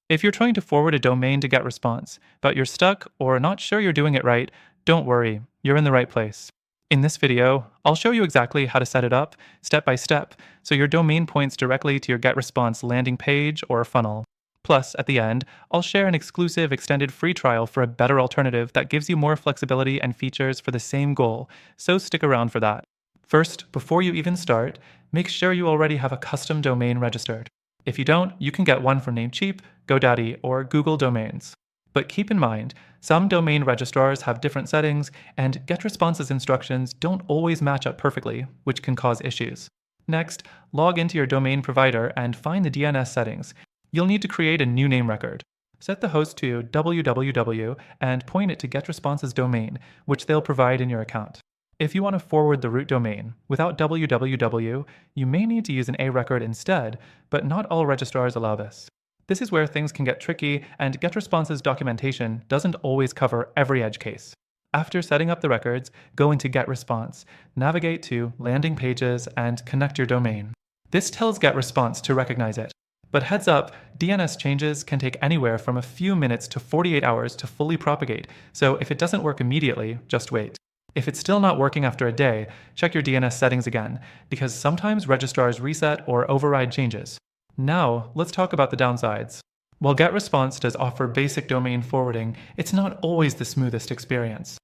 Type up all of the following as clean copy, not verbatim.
If you're trying to forward a domain to GetResponse, but you're stuck or not sure you're doing it right, don't worry, you're in the right place. In this video, I'll show you exactly how to set it up, step by step, so your domain points directly to your GetResponse landing page or funnel. Plus, at the end, I'll share an exclusive extended free trial for a better alternative that gives you more flexibility and features for the same goal, so stick around for that. First, before you even start, make sure you already have a custom domain registered. If you don't, you can get one from Namecheap, GoDaddy, or Google Domains. But keep in mind, some domain registrars have different settings, and GetResponse's instructions don't always match up perfectly, which can cause issues. Next, log into your domain provider and find the DNS settings. You'll need to create a new name record. Set the host to www and point it to GetResponse's domain, which they'll provide in your account. If you want to forward the root domain without www, you may need to use an A record instead, but not all registrars allow this. This is where things can get tricky, and GetResponse's documentation doesn't always cover every edge case. After setting up the records, go into GetResponse, navigate to Landing Pages, and connect your domain. This tells GetResponse to recognize it. But heads up, DNS changes can take anywhere from a few minutes to 48 hours to fully propagate, so if it doesn't work immediately, just wait. If it's still not working after a day, check your DNS settings again, because sometimes registrars reset or override changes. Now, let's talk about the downsides. While GetResponse does offer basic domain forwarding, it's not always the smoothest experience.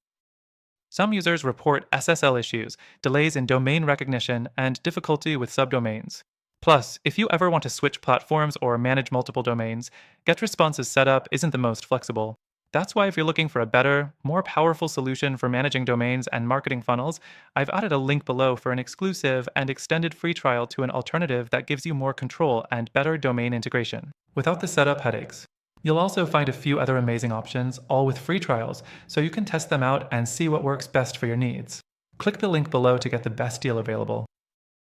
Some users report SSL issues, delays in domain recognition, and difficulty with subdomains. Plus, if you ever want to switch platforms or manage multiple domains, GetResponse's setup isn't the most flexible. That's why if you're looking for a better, more powerful solution for managing domains and marketing funnels, I've added a link below for an exclusive and extended free trial to an alternative that gives you more control and better domain integration, without the setup headaches. You'll also find a few other amazing options, all with free trials, so you can test them out and see what works best for your needs. Click the link below to get the best deal available.